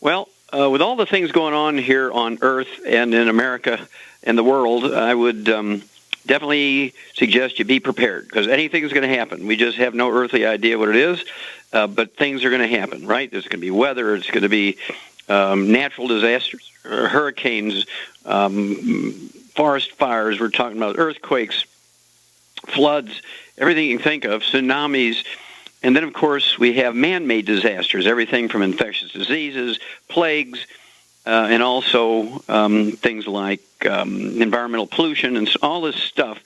Well, with all the things going on here on Earth and in America and the world, I would definitely suggest you be prepared, because anything is going to happen. We just have no earthly idea what it is, but things are going to happen, right? There's going to be weather. It's going to be natural disasters, hurricanes, forest fires. We're talking about earthquakes, floods, everything you can think of, tsunamis. And then, of course, we have man-made disasters, everything from infectious diseases, plagues, and also things like environmental pollution and all this stuff.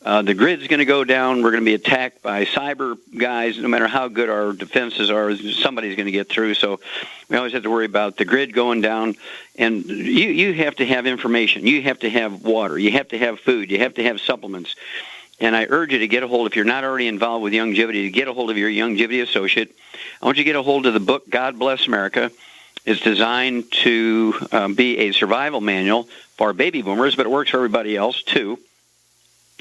The grid's going to go down. We're going to be attacked by cyber guys. No matter how good our defenses are, somebody's going to get through. So we always have to worry about the grid going down. And you have to have information. You have to have water. You have to have food. You have to have supplements. And I urge you to get a hold, if you're not already involved with Youngevity, to get a hold of your Youngevity associate. I want you to get a hold of the book, God Bless America. It's designed to be a survival manual for baby boomers, but it works for everybody else, too.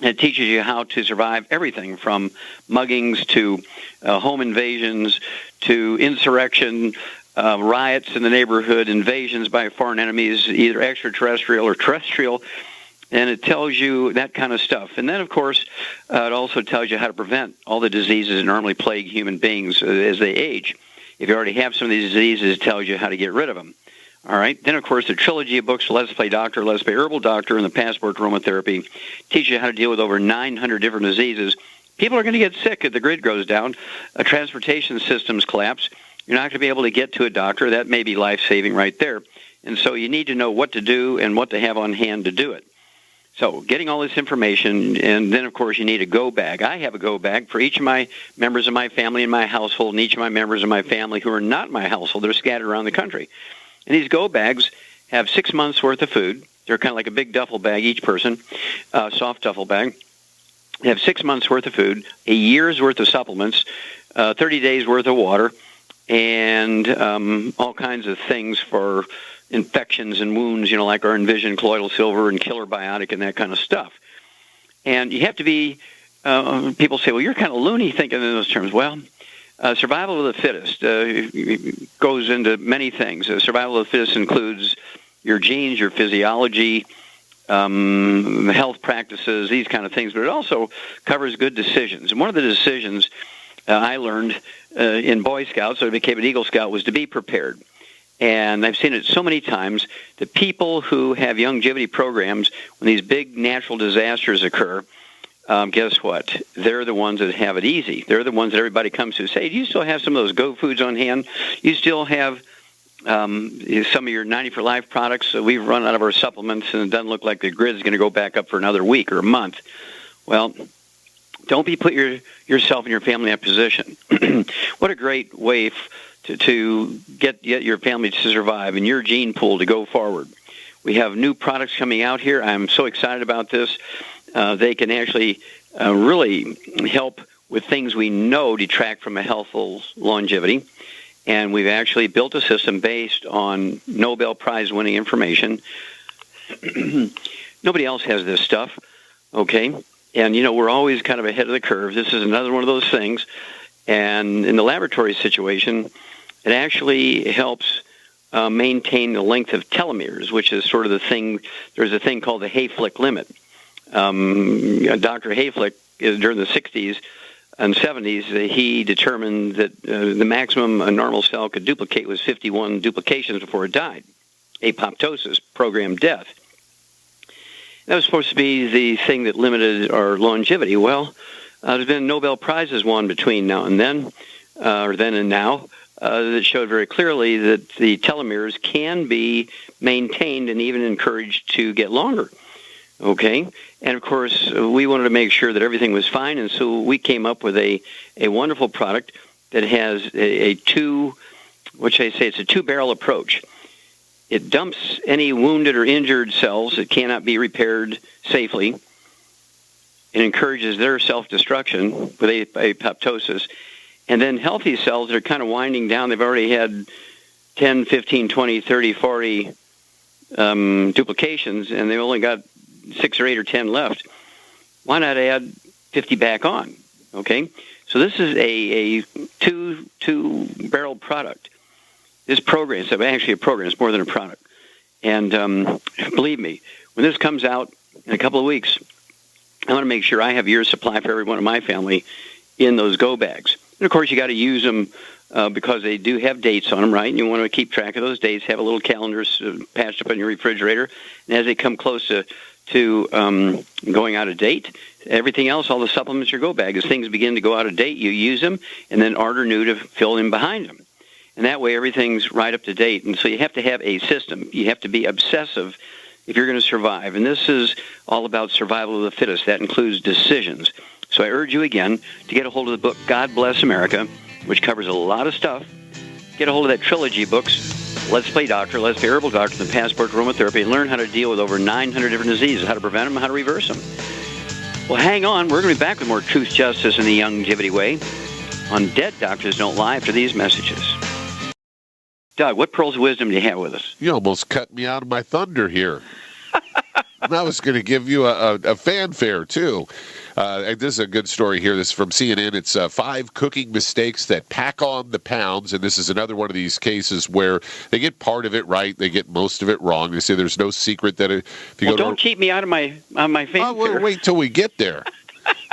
It teaches you how to survive everything from muggings to home invasions to insurrection, riots in the neighborhood, invasions by foreign enemies, either extraterrestrial or terrestrial. And it tells you that kind of stuff. And then, of course, it also tells you how to prevent all the diseases that normally plague human beings as they age. If you already have some of these diseases, it tells you how to get rid of them. All right. Then, of course, the trilogy of books, Let's Play Doctor, Let's Play Herbal Doctor, and the Passport to Aromatherapy, teach you how to deal with over 900 different diseases. People are going to get sick if the grid goes down. Transportation systems collapse. You're not going to be able to get to a doctor. That may be life-saving right there. And so you need to know what to do and what to have on hand to do it. So getting all this information, and then, of course, you need a go bag. I have a go bag for each of my members of my family in my household and each of my members of my family who are not in my household. They're scattered around the country. And these go bags have 6 months' worth of food. They're kind of like a big duffel bag, each person, soft duffel bag. They have 6 months' worth of food, a year's worth of supplements, 30 days' worth of water, and all kinds of things for infections and wounds, like our Envision colloidal silver and Killer Biotic and that kind of stuff. And you have to be, people say, well, you're kind of loony thinking in those terms. Well, survival of the fittest goes into many things. Survival of the fittest includes your genes, your physiology, health practices, these kind of things, but it also covers good decisions. And one of the decisions I learned in Boy Scouts, so I became an Eagle Scout, was to be prepared. And I've seen it so many times. The people who have Youngevity programs, when these big natural disasters occur, guess what? They're the ones that have it easy. They're the ones that everybody comes to say, do you still have some of those Go Foods on hand? You still have some of your 90 for Life products? We've run out of our supplements, and it doesn't look like the grid is going to go back up for another week or a month. Well, don't be put yourself and your family in that position. What a great way to get your family to survive and your gene pool to go forward. We have new products coming out here. I'm so excited about this. They can actually really help with things we know detract from a healthful longevity. And we've actually built a system based on Nobel Prize-winning information. Nobody else has this stuff, okay? And, we're always kind of ahead of the curve. This is another one of those things. And in the laboratory situation, it actually helps maintain the length of telomeres, which is sort of the thing. There's a thing called the Hayflick limit. Dr. Hayflick, during the 60s and 70s, he determined that the maximum a normal cell could duplicate was 51 duplications before it died, apoptosis, programmed death. That was supposed to be the thing that limited our longevity. Well, there's been Nobel Prizes won between now and then, or then and now, that showed very clearly that the telomeres can be maintained and even encouraged to get longer. Okay? And, of course, we wanted to make sure that everything was fine, and so we came up with a wonderful product that has a two-barrel approach. It dumps any wounded or injured cells that cannot be repaired safely. It encourages their self-destruction with apoptosis. And then healthy cells that are kind of winding down, they've already had 10, 15, 20, 30, 40 duplications, and they've only got 6 or 8 or 10 left. Why not add 50 back on? Okay? So this is a two-barrel product. this program, it's actually a program, it's more than a product. And believe me, when this comes out in a couple of weeks, I want to make sure I have year's supply for everyone in my family in those go bags. And, of course, you got to use them because they do have dates on them, right? And you want to keep track of those dates, have a little calendar patched up on your refrigerator. And as they come close to going out of date, everything else, all the supplements, your go bag, as things begin to go out of date, you use them and then order new to fill in behind them. And that way everything's right up to date. And so you have to have a system. You have to be obsessive if you're going to survive. And this is all about survival of the fittest. That includes decisions. So I urge you again to get a hold of the book God Bless America, which covers a lot of stuff. Get a hold of that trilogy books, Let's Play Doctor, Let's Play Herbal Doctor, and Passport to Aromatherapy, and learn how to deal with over 900 different diseases, how to prevent them, how to reverse them. Well, hang on. We're going to be back with more Truth, Justice, and the Youngevity Way on Dead Doctors Don't Lie after these messages. Doug, what pearls of wisdom do you have with us? You almost cut me out of my thunder here. I was going to give you a fanfare, too. This is a good story here. This is from CNN. It's 5 cooking mistakes that pack on the pounds, and this is another one of these cases where they get part of it right, they get most of it wrong. They say there's no secret that if you don't keep me out of my fanfare. Oh, we'll wait till we get there.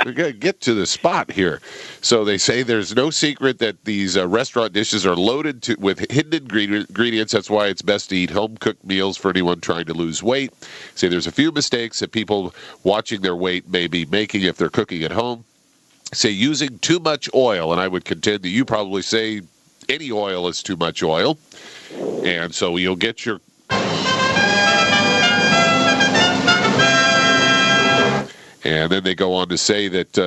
We're going to get to the spot here. So they say there's no secret that these restaurant dishes are loaded with hidden ingredients. That's why it's best to eat home-cooked meals for anyone trying to lose weight. Say there's a few mistakes that people watching their weight may be making if they're cooking at home. Say using too much oil, and I would contend that you probably say any oil is too much oil. And so you'll get your... And then they go on to say that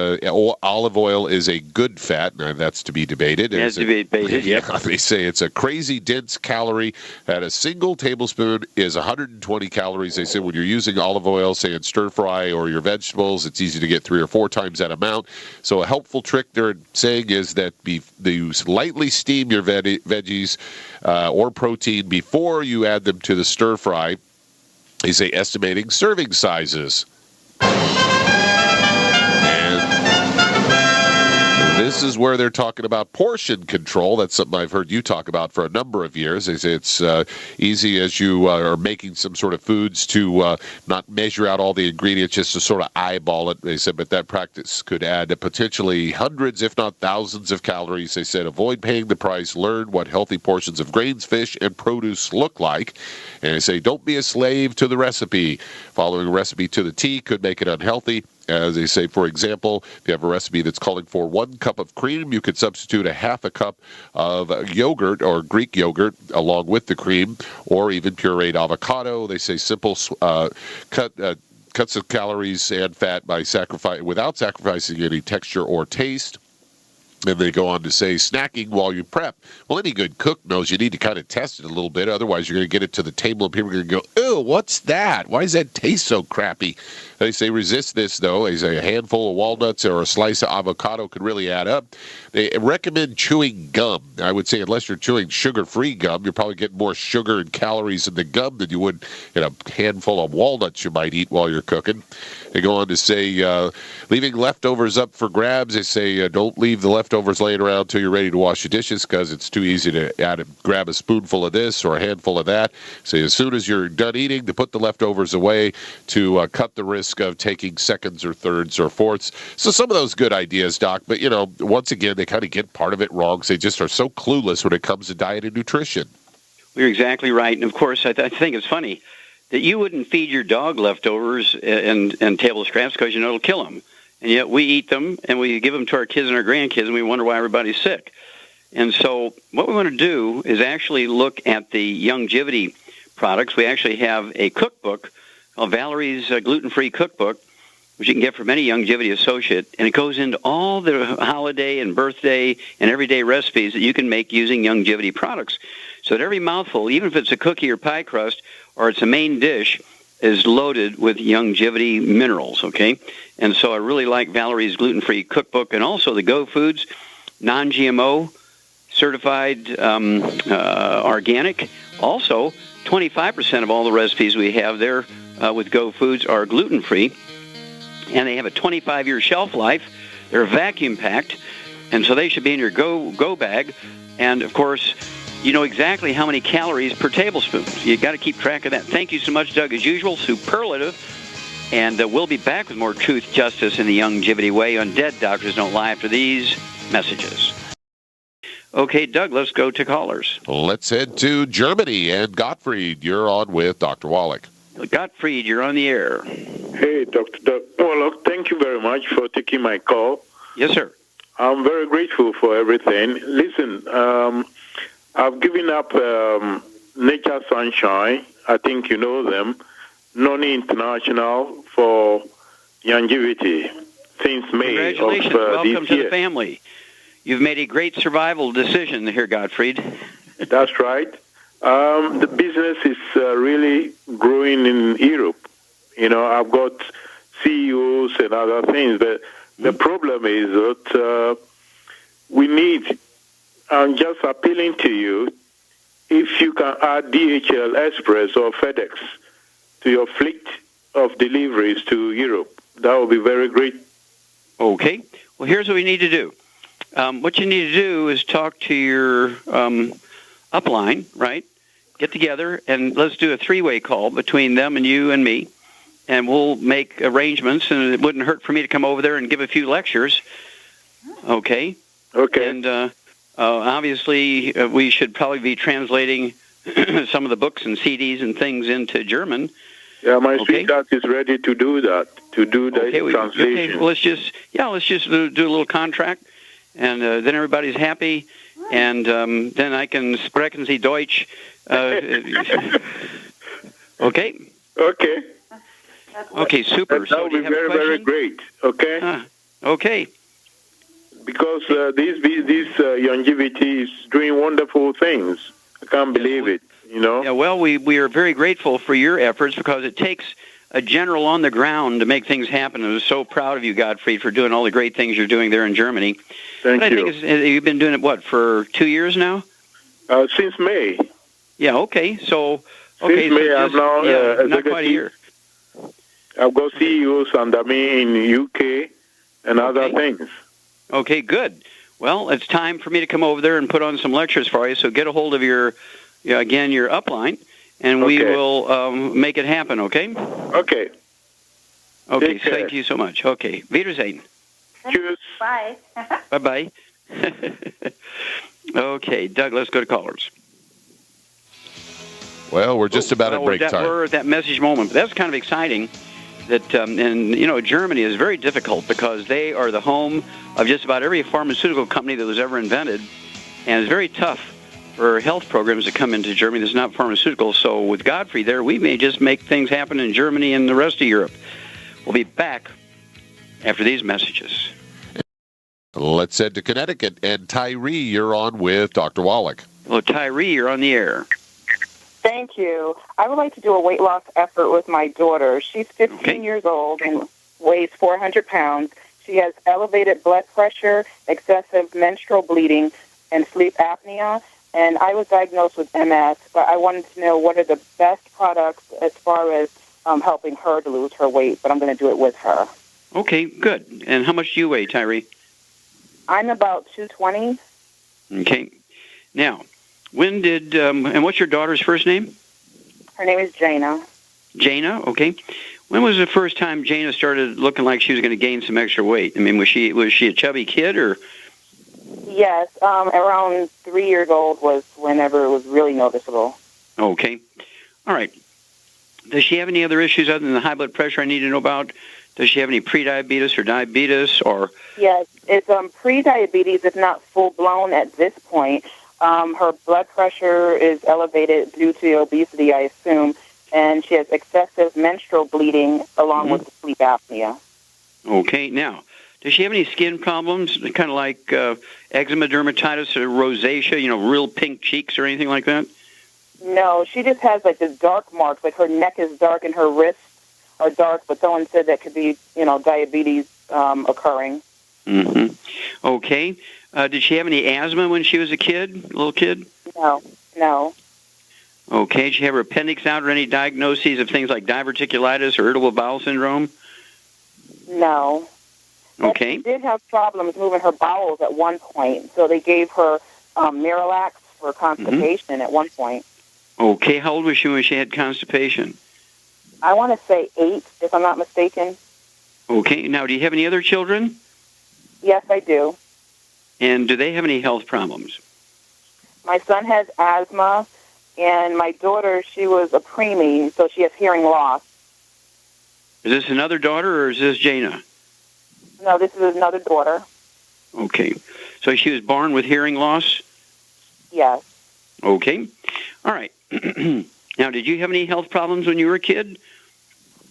olive oil is a good fat. Now, that's to be debated. It has to be debated, yeah. They say it's a crazy dense calorie. At a single tablespoon is 120 calories. They say when you're using olive oil, say in stir fry or your vegetables, it's easy to get 3 or 4 times that amount. So a helpful trick they're saying is that you lightly steam your veggies or protein before you add them to the stir fry. They say estimating serving sizes. This is where they're talking about portion control. That's something I've heard you talk about for a number of years. They say it's easy as you are making some sort of foods to not measure out all the ingredients, just to sort of eyeball it. They said, but that practice could add potentially hundreds, if not thousands of calories. They said, avoid paying the price. Learn what healthy portions of grains, fish, and produce look like. And they say, don't be a slave to the recipe. Following a recipe to the T could make it unhealthy. As they say, for example, if you have a recipe that's calling for 1 cup of cream, you could substitute a half a cup of yogurt or Greek yogurt along with the cream, or even pureed avocado. They say simple cuts of calories and fat without sacrificing any texture or taste. And they go on to say snacking while you prep. Well, any good cook knows you need to kind of test it a little bit. Otherwise, you're going to get it to the table and people are going to go, ew, what's that? Why does that taste so crappy? They say resist this, though. They say a handful of walnuts or a slice of avocado could really add up. They recommend chewing gum. I would say unless you're chewing sugar-free gum, you're probably getting more sugar and calories in the gum than you would in a handful of walnuts you might eat while you're cooking. They go on to say leaving leftovers up for grabs. They say don't leave the leftovers laying around until you're ready to wash your dishes because it's too easy to grab a spoonful of this or a handful of that. Say as soon as you're done eating, to put the leftovers away to cut the risk of taking seconds or thirds or fourths. So some of those good ideas, Doc, but, once again, they kind of get part of it wrong. So they just are so clueless when it comes to diet and nutrition. You're exactly right. And, of course, I think it's funny that you wouldn't feed your dog leftovers and table scraps because it'll kill them. And yet we eat them, and we give them to our kids and our grandkids, and we wonder why everybody's sick. And so what we want to do is actually look at the Youngevity products. We actually have a cookbook called Valerie's Gluten-Free Cookbook, which you can get from any Youngevity associate, and it goes into all the holiday and birthday and everyday recipes that you can make using Youngevity products. So that every mouthful, even if it's a cookie or pie crust or it's a main dish, is loaded with Youngevity minerals, okay? And so I really like Valerie's Gluten-Free Cookbook, and also the Go Foods, non-GMO, certified organic. Also, 25% of all the recipes we have there with Go Foods are gluten-free, and they have a 25-year shelf life. They're vacuum-packed, and so they should be in your go bag. And, of course, you know exactly how many calories per tablespoon. So you got to keep track of that. Thank you so much, Doug, as usual. Superlative. And we'll be back with more Truth, Justice, and the Youngevity Way on Dead Doctors Don't Lie after these messages. Okay, Doug, let's go to callers. Let's head to Germany. And Gottfried, you're on with Dr. Wallach. Gottfried, you're on the air. Hey, Dr. Wallach, thank you very much for taking my call. Yes, sir. I'm very grateful for everything. Listen, I've given up Nature Sunshine. I think you know them. Noni International for longevity since May of Congratulations. Welcome this to year. the family. You've made a great survival decision here, Gottfried. That's right. The business is really growing in Europe. You know, I've got CEOs and other things, but the problem is that we need, I'm just appealing to you, if you can add DHL Express or FedEx to your fleet of deliveries to Europe, that would be very great. Okay. Well, here's what we need to do. What you need to do is talk to your upline, right? Get together, and let's do a three-way call between them and you and me, and we'll make arrangements, and it wouldn't hurt for me to come over there and give a few lectures. Okay? Okay. And obviously, we should probably be translating some of the books and CDs and things into German. Yeah, my sweetheart is ready to do that, to do the translation. Okay, well, let's just do a little contract, and then everybody's happy, and then I can sprechen Sie Deutsch. Okay? Okay. Okay, super. That So would do be you have very, a question? very great. Okay? Okay. Because this longevity is doing wonderful things. I can't believe it, you know? Yeah, well, we are very grateful for your efforts because it takes a general on the ground to make things happen. I was so proud of you, Gottfried, for doing all the great things you're doing there in Germany. Thank you. I think you've been doing it, for 2 years now? Since May. Yeah, okay. So, Since May, I'm now not quite a year. I've got CEOs under me in UK and other things. Okay, good. Well, it's time for me to come over there and put on some lectures for you, so get a hold of your upline, and we will make it happen, okay? Okay. Okay, thank you so much. Okay, Wiedersehen. Cheers. Bye. Bye-bye. Okay, Doug, let's go to callers. Well, we're just about at break time. We're at that message moment. But that's kind of exciting. That and you know, Germany is very difficult because they are the home of just about every pharmaceutical company that was ever invented, and it's very tough for health programs to come into Germany that's not pharmaceutical. So with Godfrey there, we may just make things happen in Germany and the rest of Europe. We'll be back after these messages. Let's head to Connecticut, and Tyree, you're on with Dr. Wallach. Well, Tyree, you're on the air. Thank you. I would like to do a weight loss effort with my daughter. She's 15 years old and weighs 400 pounds. She has elevated blood pressure, excessive menstrual bleeding, and sleep apnea. And I was diagnosed with MS, but I wanted to know what are the best products as far as helping her to lose her weight, but I'm going to do it with her. Okay, good. And how much do you weigh, Tyree? I'm about 220. Okay. Now, when did, and what's your daughter's first name? Her name is Jana. Jana, okay. When was the first time Jana started looking like she was going to gain some extra weight? I mean, was she a chubby kid or? Yes, around 3 years old was whenever it was really noticeable. Okay. All right. Does she have any other issues other than the high blood pressure I need to know about? Does she have any prediabetes or diabetes or? Yes, it's pre-diabetes. It's not full-blown at this point. Her blood pressure is elevated due to obesity, I assume, and she has excessive menstrual bleeding along with the sleep apnea. Okay. Now, does she have any skin problems, kind of like eczema, dermatitis, or rosacea, real pink cheeks or anything like that? No, she just has like this dark marks, like her neck is dark and her wrists are dark, but someone said that could be, diabetes occurring. Mm-hmm. Okay. Did she have any asthma when she was a little kid? No. Okay. Did she have her appendix out or any diagnoses of things like diverticulitis or irritable bowel syndrome? No. Okay. But she did have problems moving her bowels at one point, so they gave her Miralax for constipation at one point. Okay, how old was she when she had constipation? I want to say 8, if I'm not mistaken. Okay, now do you have any other children? Yes, I do. And do they have any health problems? My son has asthma, and my daughter, she was a preemie, so she has hearing loss. Is this another daughter, or is this Jana? No, this is another daughter. Okay, so she was born with hearing loss? Yes. Okay, all right. Now, did you have any health problems when you were a kid?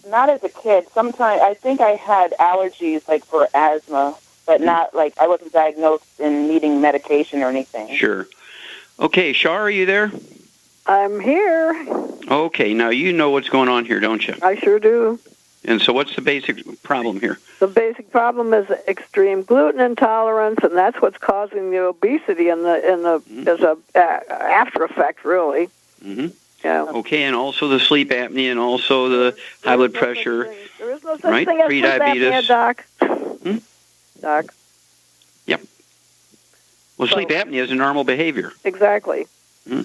Not as a kid. Sometimes I think I had allergies, like for asthma, but not like I wasn't diagnosed in needing medication or anything. Sure. Okay, Shar, are you there? I'm here. Okay, now you know what's going on here, don't you? I sure do. And so what's the basic problem here? The basic problem is extreme gluten intolerance, and that's what's causing the obesity as a after effect, really. Mm-hmm. Yeah. Okay, and also the sleep apnea, and also the high blood pressure. There is no such right? thing as Prediabetes. sleep apnea, Doc. Hmm? Doc. Yep. Well, sleep apnea is a normal behavior. Exactly. Hmm?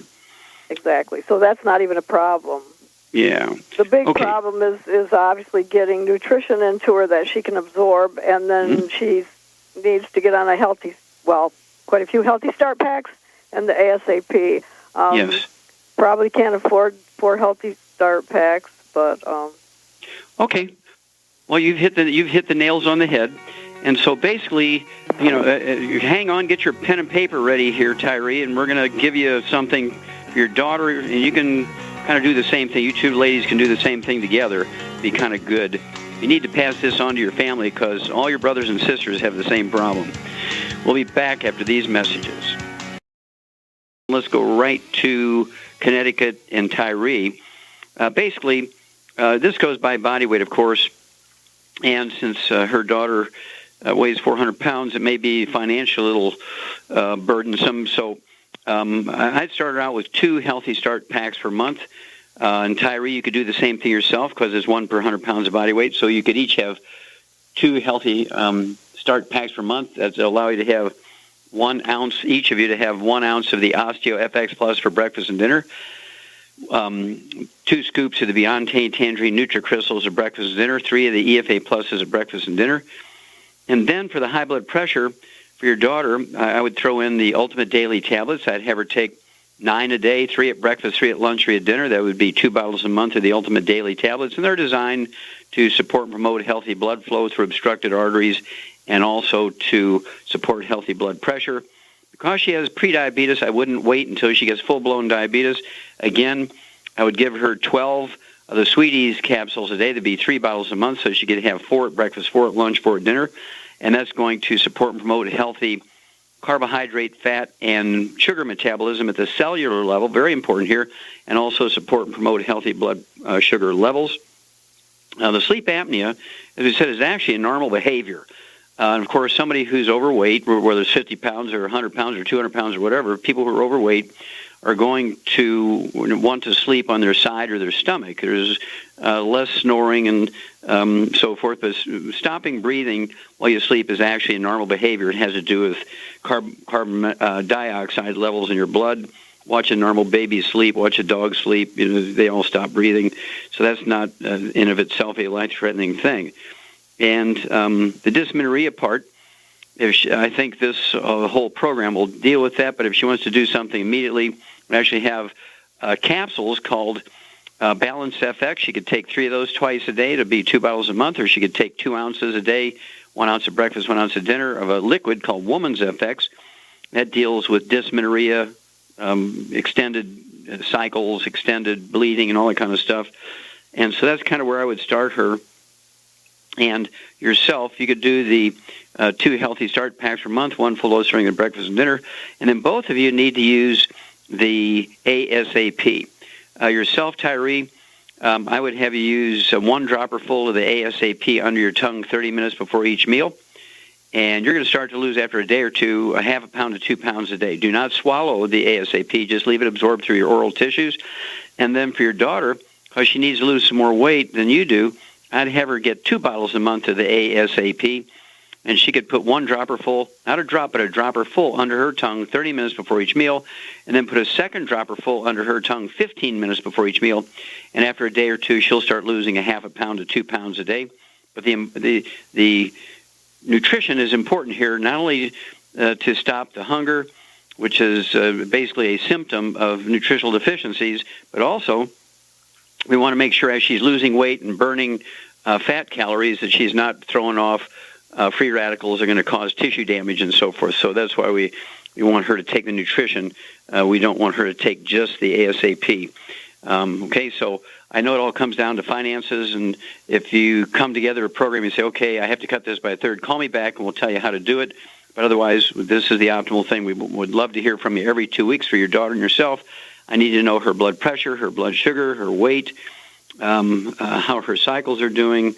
Exactly. So that's not even a problem. Yeah. The big problem is obviously getting nutrition into her that she can absorb, and then she needs to get on quite a few Healthy Start packs and the ASAP. Yes. Probably can't afford 4 Healthy Start packs, but Okay. Well, you've hit the nails on the head, and so basically, hang on, get your pen and paper ready here, Tyree, and we're going to give you something for your daughter, and you can kind of do the same thing. You two ladies can do the same thing together. Be kind of good. You need to pass this on to your family because all your brothers and sisters have the same problem. We'll be back after these messages. Let's go right to Connecticut and Tyree. Basically, this goes by body weight, of course, and since her daughter weighs 400 pounds, it may be financially a little burdensome. So I'd start out with 2 Healthy Start packs per month. And Tyree, you could do the same thing yourself because it's 1 per 100 pounds of body weight. So you could each have 2 Healthy Start packs per month. That allow you to have 1 ounce, each of you to have 1 ounce of the Osteo FX Plus for breakfast and dinner. 2 scoops of the Beyond Tangerine NutriCrystals at breakfast and dinner. 3 of the EFA Pluses at breakfast and dinner. And then for the high blood pressure, for your daughter, I would throw in the Ultimate Daily Tablets. I'd have her take 9 a day, 3 at breakfast, 3 at lunch, 3 at dinner. That would be 2 bottles a month of the Ultimate Daily Tablets. And they're designed to support and promote healthy blood flow through obstructed arteries and also to support healthy blood pressure. Because she has prediabetes, I wouldn't wait until she gets full-blown diabetes. Again, I would give her 12 of the Sweeties capsules a day. That'd be 3 bottles a month, so she could have 4 at breakfast, 4 at lunch, 4 at dinner. And that's going to support and promote healthy carbohydrate, fat, and sugar metabolism at the cellular level, very important here, and also support and promote healthy blood sugar levels. Now, the sleep apnea, as we said, is actually a normal behavior. And of course, somebody who's overweight, whether it's 50 pounds or 100 pounds or 200 pounds or whatever, people who are overweight are going to want to sleep on their side or their stomach. There's less snoring and so forth, but stopping breathing while you sleep is actually a normal behavior. It has to do with carbon dioxide levels in your blood. Watch a normal baby sleep, watch a dog sleep, they all stop breathing. So that's not in of itself a life-threatening thing. And the dysmenorrhea part, I think this whole program will deal with that, but if she wants to do something immediately, we actually have capsules called Balance FX. She could take 3 of those twice a day to be 2 bottles a month, or she could take 2 ounces a day, 1 ounce at breakfast, 1 ounce at dinner of a liquid called Woman's FX. That deals with dysmenorrhea, extended cycles, extended bleeding, and all that kind of stuff. And so that's kind of where I would start her. And yourself, you could do the 2 Healthy Start packs per month, 1 full dose during the breakfast and dinner. And then both of you need to use the ASAP. Yourself, Tyree, I would have you use 1 dropper full of the ASAP under your tongue 30 minutes before each meal. And you're going to start to lose after a day or two, 1/2 pound to 2 pounds a day. Do not swallow the ASAP. Just leave it absorbed through your oral tissues. And then for your daughter, because she needs to lose some more weight than you do, I'd have her get 2 bottles a month of the ASAP. and she could put one dropper full, not a drop, but a dropper full under her tongue 30 minutes before each meal, and then put a second dropper full under her tongue 15 minutes before each meal. And after a day or two, she'll start losing a half a pound to 2 pounds a day. But the nutrition is important here, not only to stop the hunger, which is basically a symptom of nutritional deficiencies, but also we want to make sure as she's losing weight and burning fat calories that she's not throwing off free radicals are going to cause tissue damage and so forth. So that's why we want her to take the nutrition. We don't want her to take just the ASAP. Okay, so I know it all comes down to finances, and if you come together a program and say, okay, I have to cut this by a third, call me back and we'll tell you how to do it. But otherwise, this is the optimal thing. We would love to hear from you every 2 weeks for your daughter and yourself. I need to know her blood pressure, her blood sugar, her weight, how her cycles are doing.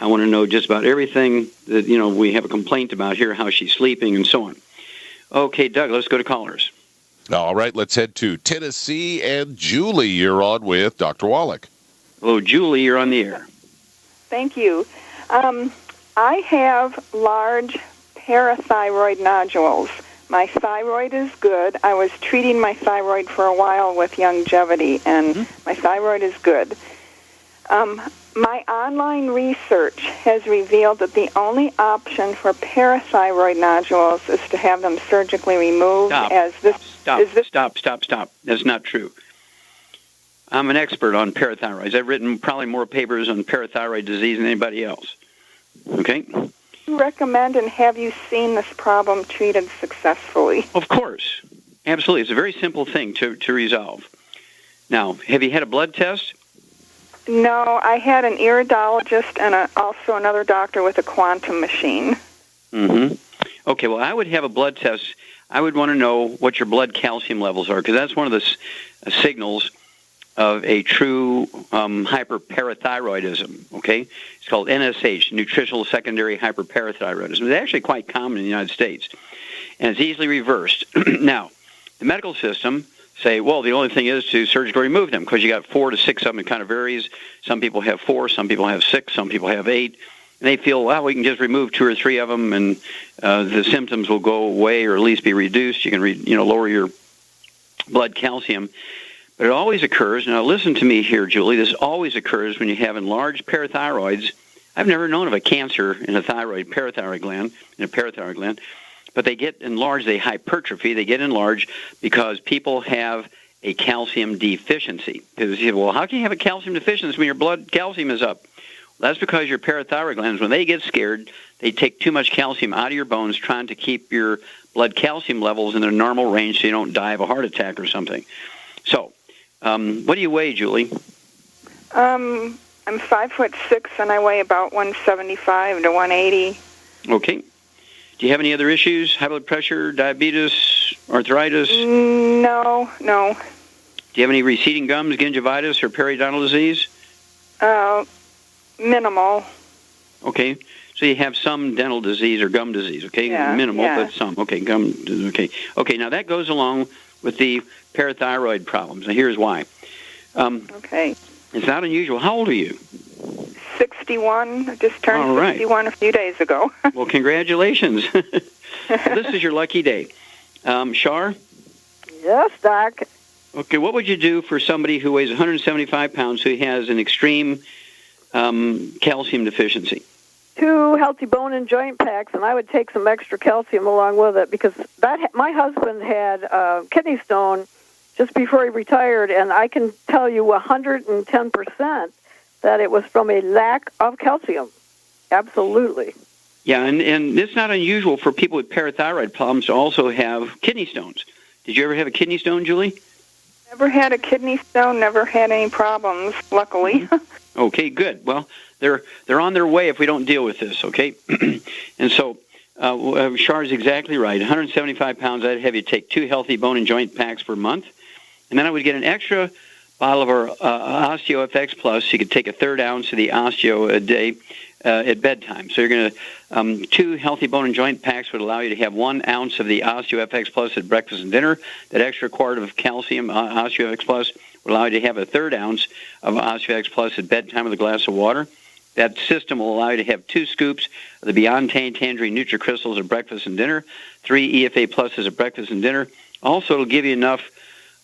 I want to know just about everything that, we have a complaint about here, how she's sleeping and so on. Okay, Doug, let's go to callers. All right, let's head to Tennessee. And Julie, you're on with Dr. Wallach. Hello, Julie, you're on the air. Thank you. I have large parathyroid nodules. My thyroid is good. I was treating my thyroid for a while with Youngevity, and my thyroid is good. My online research has revealed that the only option for parathyroid nodules is to have them surgically removed. Stop. That's not true. I'm an expert on parathyroids. I've written probably more papers on parathyroid disease than anybody else. Okay? Do you recommend, and have you seen this problem treated successfully? Of course. Absolutely. It's a very simple thing to resolve. Now, have you had a blood test? No, I had an iridologist and also another doctor with a quantum machine. Okay, well, I would have a blood test. I would want to know what your blood calcium levels are, because that's one of the signals of a true hyperparathyroidism, okay? It's called NSH, nutritional secondary hyperparathyroidism. It's actually quite common in the United States, and it's easily reversed. Now, the medical system say, well, the only thing is to surgically remove them, because you got 4 to 6 of them. It kind of varies. Some people have 4, some people have 6, some people have 8. And they feel, well, we can just remove 2 or 3 of them, and the symptoms will go away or at least be reduced. You can lower your blood calcium. But it always occurs, now listen to me here, Julie, this always occurs when you have enlarged parathyroids. I've never known of a cancer in a parathyroid gland, but they get enlarged, they hypertrophy, they get enlarged because people have a calcium deficiency. Because you say, well, how can you have a calcium deficiency when your blood calcium is up? Well, that's because your parathyroid glands, when they get scared, they take too much calcium out of your bones trying to keep your blood calcium levels in their normal range so you don't die of a heart attack or something. So, what do you weigh, Julie? I'm 5'6", and I weigh about 175 to 180. Okay. Do you have any other issues? High blood pressure, diabetes, arthritis? No. Do you have any receding gums, gingivitis, or periodontal disease? Minimal. Okay. So you have some dental disease or gum disease, okay? Yeah, Minimal, yeah. but some. Okay, gum, okay. Okay, now that goes along with the parathyroid problems. Now here's why. Okay. It's not unusual. How old are you? 61. I just turned 61 a few days ago. Well, congratulations. Well, this is your lucky day. Shar? Yes, Doc. Okay, what would you do for somebody who weighs 175 pounds who has an extreme calcium deficiency? 2 healthy bone and joint packs, and I would take some extra calcium along with it, because my husband had kidney stone just before he retired, and I can tell you 110% that it was from a lack of calcium. Absolutely. Yeah, and it's not unusual for people with parathyroid problems to also have kidney stones. Did you ever have a kidney stone, Julie? Never had a kidney stone, never had any problems, luckily. Okay, good. Well, they're on their way if we don't deal with this, okay? And so Char's exactly right. 175 pounds, I'd have you take 2 healthy bone and joint packs per month. And then I would get an extra bottle of our OsteoFX Plus. You could take a 1/3 ounce of the Osteo a day at bedtime. So you're going to 2 healthy bone and joint packs would allow you to have 1 ounce of the OsteoFX Plus at breakfast and dinner. That extra quart of calcium OsteoFX Plus would allow you to have a 1/3 ounce of OsteoFX Plus at bedtime with a glass of water. That system will allow you to have 2 scoops of the Beyond Tangerine NutriCrystals at breakfast and dinner, 3 EFA Pluses at breakfast and dinner. Also, it'll give you enough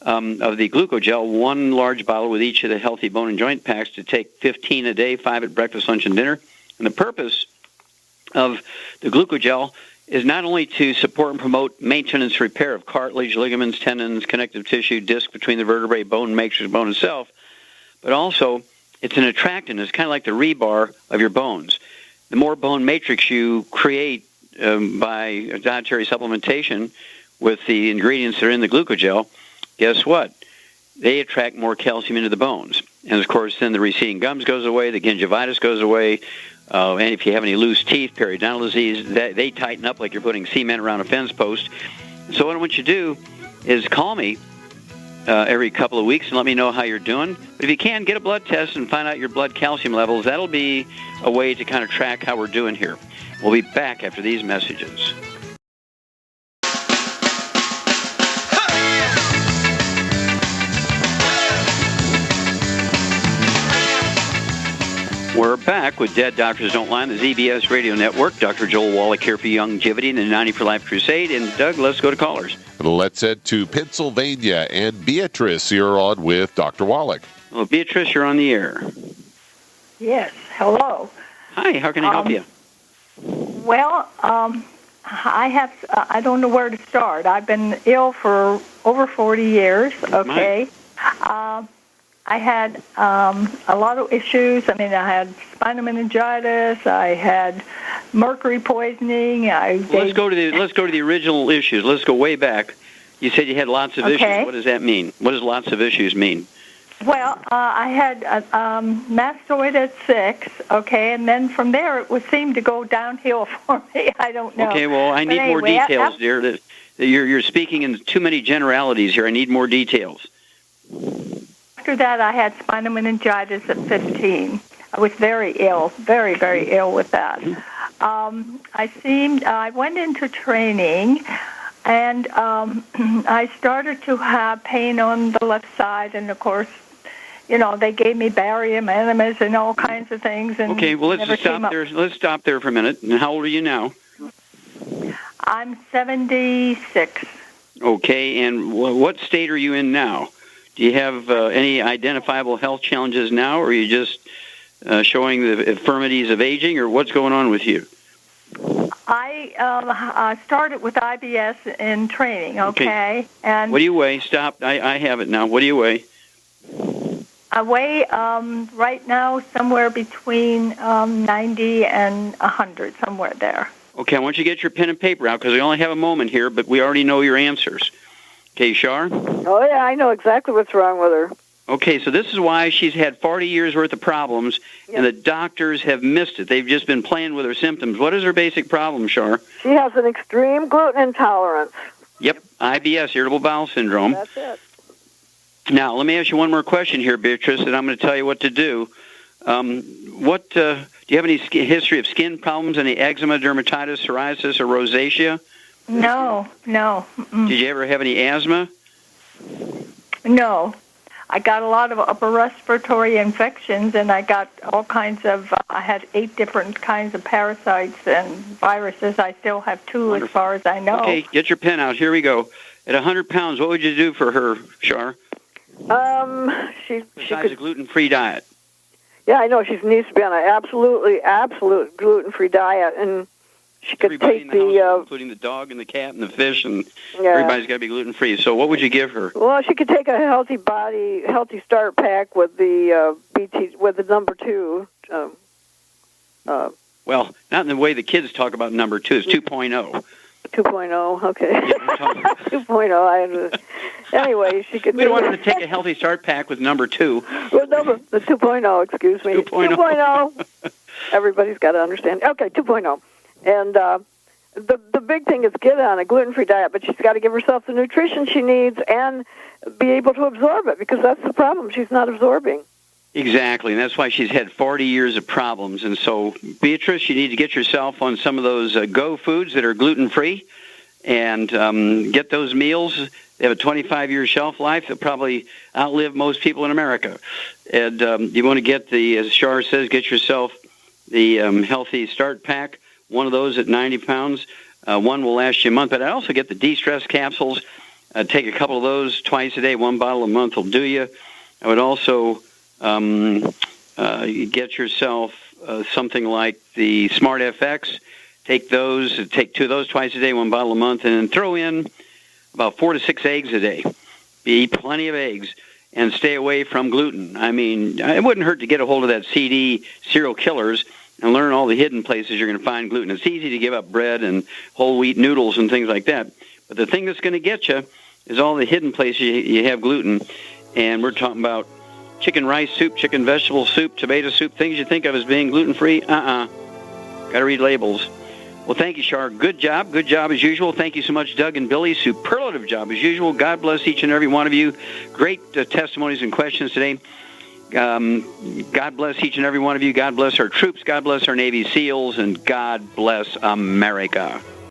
of the Glucogel, 1 large bottle with each of the Healthy Bone and Joint packs to take 15 a day, 5 at breakfast, lunch, and dinner. And the purpose of the Glucogel is not only to support and promote maintenance repair of cartilage, ligaments, tendons, connective tissue, disc between the vertebrae, bone matrix, bone itself, but also it's an attractant. It's kind of like the rebar of your bones. The more bone matrix you create by dietary supplementation with the ingredients that are in the Glucogel, guess what? They attract more calcium into the bones. And, of course, then the receding gums goes away, the gingivitis goes away, and if you have any loose teeth, periodontal disease, they tighten up like you're putting cement around a fence post. So what I want you to do is call me every couple of weeks and let me know how you're doing. But if you can, get a blood test and find out your blood calcium levels. That'll be a way to kind of track how we're doing here. We'll be back after these messages. We're back with Dead Doctors Don't Lie on the ZBS Radio Network. Dr. Joel Wallach here for Longevity and the 90 for Life Crusade. And, Doug, let's go to callers. Let's head to Pennsylvania. And Beatrice, you're on with Dr. Wallach. Well, Beatrice, you're on the air. Yes. Hello. Hi. How can I help you? Well, I don't know where to start. I've been ill for over 40 years, okay? I had a lot of issues. I mean, I had spinal meningitis. I had mercury poisoning. Let's go to the original issues. Let's go way back. You said you had lots of issues. What does that mean? What does lots of issues mean? Well, I had mastoid at 6, okay, and then from there it seemed to go downhill for me. I don't know. Okay, well, I need more details, dear. You're speaking in too many generalities here. I need more details. After that, I had spinal meningitis at 15. I was very ill, very, very ill with that. I went into training, and I started to have pain on the left side, and of course, you know, they gave me barium enemas and all kinds of things. And okay, well, let's stop there. Let's stop there for a minute. And how old are you now? I'm 76. Okay, and what state are you in now? Do you have any identifiable health challenges now, or are you just showing the infirmities of aging, or what's going on with you? I started with IBS in training, okay? And what do you weigh? Stop. I have it now. What do you weigh? I weigh right now somewhere between 90 and 100, somewhere there. Okay, I want you to get your pen and paper out because we only have a moment here, but we already know your answers. Okay, Shar? Oh, yeah, I know exactly what's wrong with her. Okay, so this is why she's had 40 years' worth of problems, and the doctors have missed it. They've just been playing with her symptoms. What is her basic problem, Shar? She has an extreme gluten intolerance. Yep, IBS, irritable bowel syndrome. That's it. Now, let me ask you one more question here, Beatrice, and I'm going to tell you what to do. Do you have any history of skin problems, any eczema, dermatitis, psoriasis, or rosacea? No. Mm-mm. Did you ever have any asthma? No. I got a lot of upper respiratory infections, and I got all kinds of, I had 8 different kinds of parasites and viruses. I still have 2 Wonderful. As far as I know. Okay, get your pen out. Here we go. At 100 pounds, what would you do for her, Shar? Besides a gluten-free diet. Yeah, I know. She needs to be on an absolute gluten-free diet, and she could everybody take in the house, including the dog and the cat and the fish, and everybody's got to be gluten-free. So what would you give her? Well, she could take a healthy start pack with the with the number 2. Well, not in the way the kids talk about number 2. It's 2.0. 2.0, okay. 2.0. Anyway, she could. We don't want her to take a healthy start pack with number 2. Well, the 2.0. Excuse me. 2.0. Everybody's got to understand. Okay, 2.0. And the big thing is get on a gluten-free diet, but she's got to give herself the nutrition she needs and be able to absorb it, because that's the problem. She's not absorbing. Exactly, and that's why she's had 40 years of problems. And so, Beatrice, you need to get yourself on some of those Go foods that are gluten-free and get those meals. They have a 25-year shelf life. They'll probably outlive most people in America. And you want to get as Shar says, get yourself the Healthy Start Pack, one of those at 90 pounds. One will last you a month. But I also get the de-stress capsules. Take a couple of those twice a day. One bottle a month will do you. I would also get yourself something like the Smart FX. Take two of those twice a day, one bottle a month, and then throw in about 4 to 6 eggs a day. Eat plenty of eggs and stay away from gluten. I mean, it wouldn't hurt to get a hold of that CD, Cereal Killers, and learn all the hidden places you're going to find gluten. It's easy to give up bread and whole wheat noodles and things like that. But the thing that's going to get you is all the hidden places you have gluten. And we're talking about chicken rice soup, chicken vegetable soup, tomato soup, things you think of as being gluten-free. Got to read labels. Well, thank you, Shar. Good job as usual. Thank you so much, Doug and Billy. Superlative job as usual. God bless each and every one of you. Great testimonies and questions today. God bless each and every one of you. God bless our troops. God bless our Navy SEALs. And God bless America.